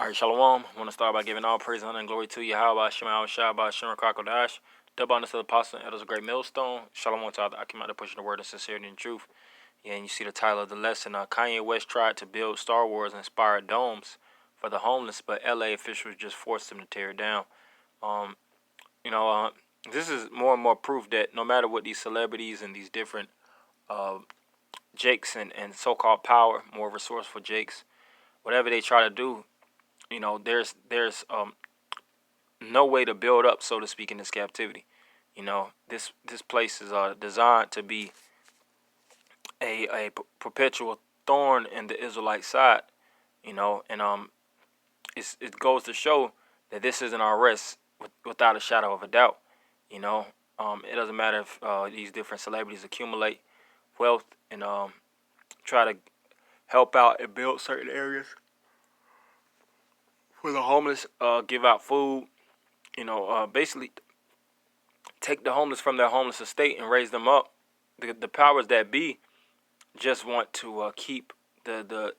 All right, Shalom. I want to start by giving all praise, honor, and glory to Yahweh, Shema, Shabbat, Shem, Krakodash, double honor to the apostle and elders of great millstone. Shalom to all I came out to pushing the word of sincerity and truth. Yeah, and you see the title of the lesson. Kanye West tried to build Star Wars inspired domes for the homeless, but LA officials just forced him to tear it down. Um, you know, uh, this is more and more proof that no matter what these celebrities and these different jakes and so-called power, more resourceful jakes, whatever they try to do, there's no way to build up, so to speak, in this captivity. This place is designed to be a perpetual thorn in the Israelite side. It goes to show that this isn't our rest without a shadow of a doubt. It doesn't matter if these different celebrities accumulate wealth and try to help out and build certain areas for the homeless, give out food. Basically take the homeless from their homeless estate and raise them up. The powers that be just want to keep the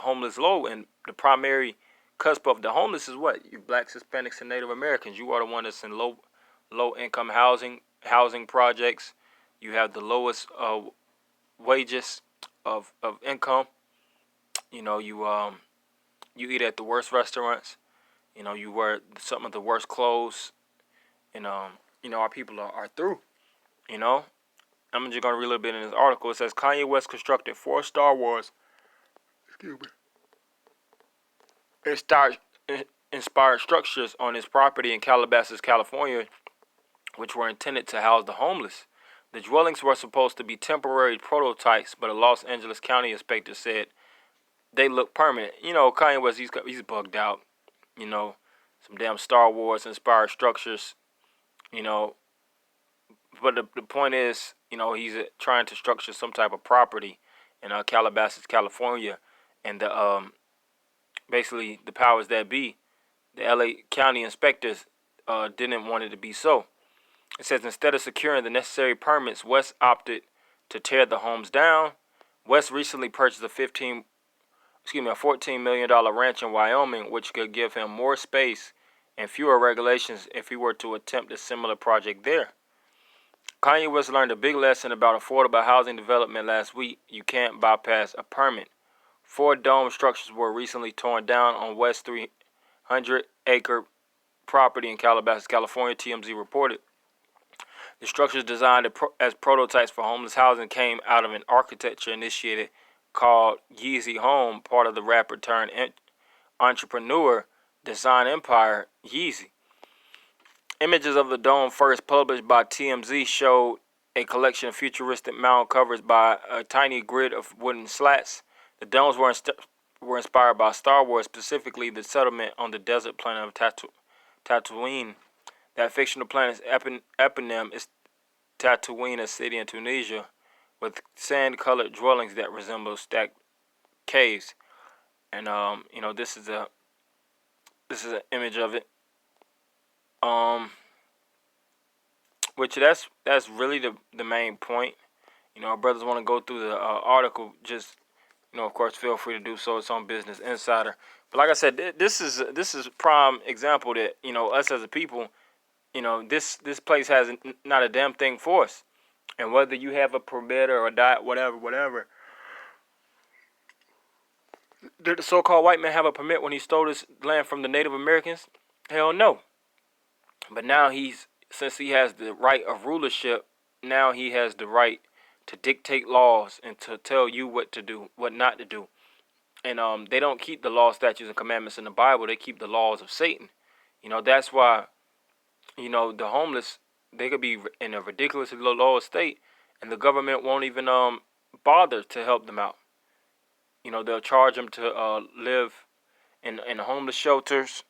homeless low, and the primary cusp of the homeless is what? You blacks, Hispanics, and Native Americans. You are the one that's in low income housing projects. You have the lowest wages of income. You eat at the worst restaurants. You wear some of the worst clothes, and our people are through. I'm just gonna read a little bit in this article. It says Kanye West constructed 4 Star Wars, excuse me, inspired structures on his property in Calabasas, California, which were intended to house the homeless. The dwellings were supposed to be temporary prototypes, but a Los Angeles County inspector said they look permanent. Kanye West, he's bugged out. Some damn Star Wars inspired structures. But the point is, he's trying to structure some type of property in Calabasas, California, and basically the powers that be, the LA County inspectors, didn't want it to be so. It says instead of securing the necessary permits, West opted to tear the homes down. West recently purchased a $14 million ranch in Wyoming, which could give him more space and fewer regulations if he were to attempt a similar project there. Kanye West learned a big lesson about affordable housing development last week. You can't bypass a permit. 4 dome structures were recently torn down on West's 300-acre property in Calabasas, California, TMZ reported. The structures designed as prototypes for homeless housing came out of an architecture initiative called Yeezy Home, part of the rapper turned entrepreneur design empire Yeezy. Images of the dome, first published by TMZ, showed a collection of futuristic mound covers by a tiny grid of wooden slats. The domes were inspired by Star Wars, specifically the settlement on the desert planet of Tatooine. That fictional planet's eponym is Tatooine, a city in Tunisia, with sand-colored dwellings that resemble stacked caves. And this is an image of it. Which that's really the main point. Our brothers want to go through the article. Just of course, feel free to do so. It's on Business Insider. But like I said, this is prime example that us as a people, this place has not a damn thing for us. And whether you have a permit or a diet, whatever. Did the so-called white man have a permit when he stole this land from the Native Americans? Hell no. But now since he has the right of rulership, now he has the right to dictate laws and to tell you what to do, what not to do. And they don't keep the law, statutes, and commandments in the Bible. They keep the laws of Satan. That's why, the homeless, they could be in a ridiculously low state, and the government won't even bother to help them out. They'll charge them to live in homeless shelters.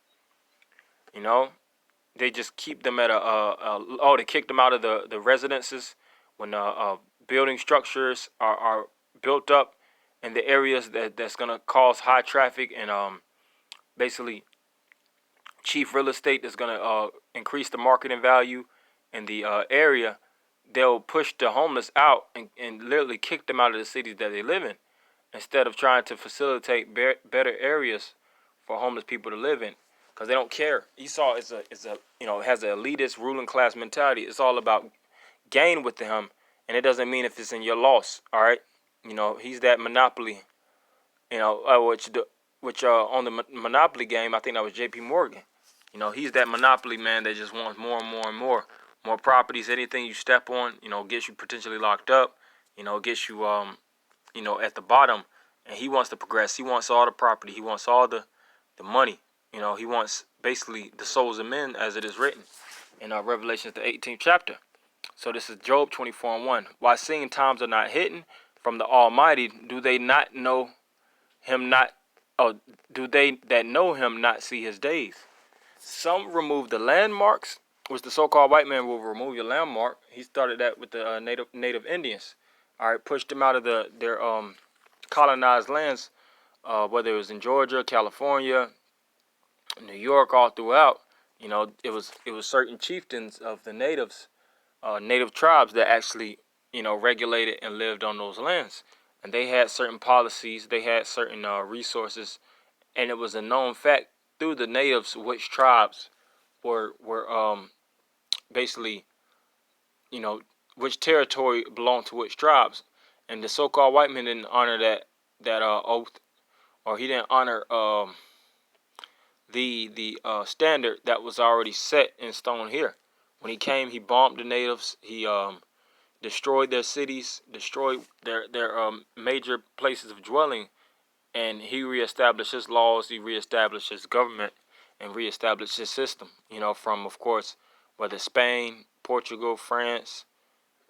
They just keep them at they kick them out of the residences when building structures are built up in the areas that's going to cause high traffic and basically cheap real estate that's going to increase the marketing value in the area. They'll push the homeless out and literally kick them out of the cities that they live in, instead of trying to facilitate better areas for homeless people to live in, because they don't care. Esau has an elitist ruling class mentality. It's all about gain with him, and it doesn't mean if it's in your loss. All right, he's that monopoly. Which on the monopoly game, I think that was J.P. Morgan. He's that monopoly man that just wants more and more and more properties. Anything you step on, gets you potentially locked up. Gets you at the bottom, and he wants to progress. He wants all the property. He wants all the money. He wants basically the souls of men, as it is written in Revelation, the 18th chapter. So this is Job 24:1. Why seeing times are not hidden from the Almighty, do they not know him not? Oh, do they that know him not see his days? Some remove the landmarks, which the so-called white man will remove your landmark. He started that with the native Indians. All right, pushed them out of their colonized lands, whether it was in Georgia, California, New York, all throughout. It was certain chieftains of the native tribes that actually regulated and lived on those lands, and they had certain policies, they had certain resources, and it was a known fact through the natives which tribes were basically which territory belonged to which tribes, and the so-called white man didn't honor that oath, or he didn't honor the standard that was already set in stone here. When he came, he bombed the natives. He destroyed their cities, destroyed their major places of dwelling, and he reestablished his laws. He reestablished his government, and reestablished his system. From, of course, whether Spain, Portugal, France,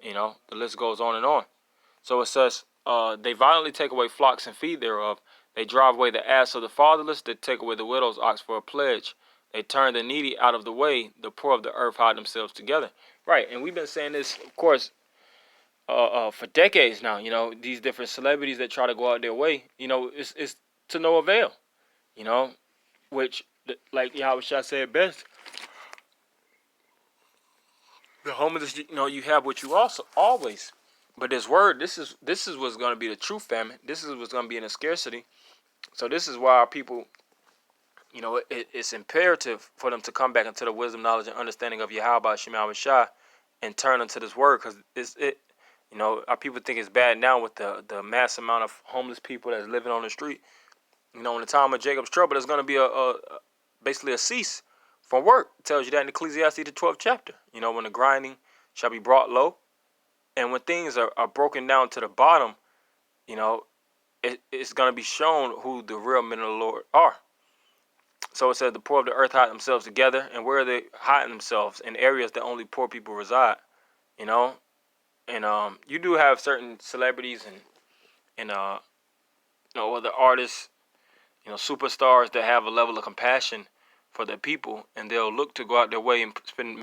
the list goes on and on. So it says, they violently take away flocks and feed thereof. They drive away the ass of the fatherless. They take away the widow's ox for a pledge. They turn the needy out of the way. The poor of the earth hide themselves together. Right, and we've been saying this, of course, for decades now. These different celebrities that try to go out their way. It's to no avail. Which, like Yahweh Shah said best, the homeless. You have what you also always. But this word, this is what's going to be the true famine. This is what's going to be in a scarcity. So this is why our people, it's imperative for them to come back into the wisdom, knowledge, and understanding of Yahweh Shema Shah, and turn into this word, because our people think it's bad now with the mass amount of homeless people that's living on the street. In the time of Jacob's trouble, there's going to be basically a cease from work. It tells you that in Ecclesiastes, the 12th chapter. When the grinding shall be brought low, and when things are broken down to the bottom, it's going to be shown who the real men of the Lord are. So it says the poor of the earth hide themselves together. And where are they hiding themselves? In areas that only poor people reside. And you do have certain celebrities and other artists, superstars that have a level of compassion for their people, and they'll look to go out their way and spend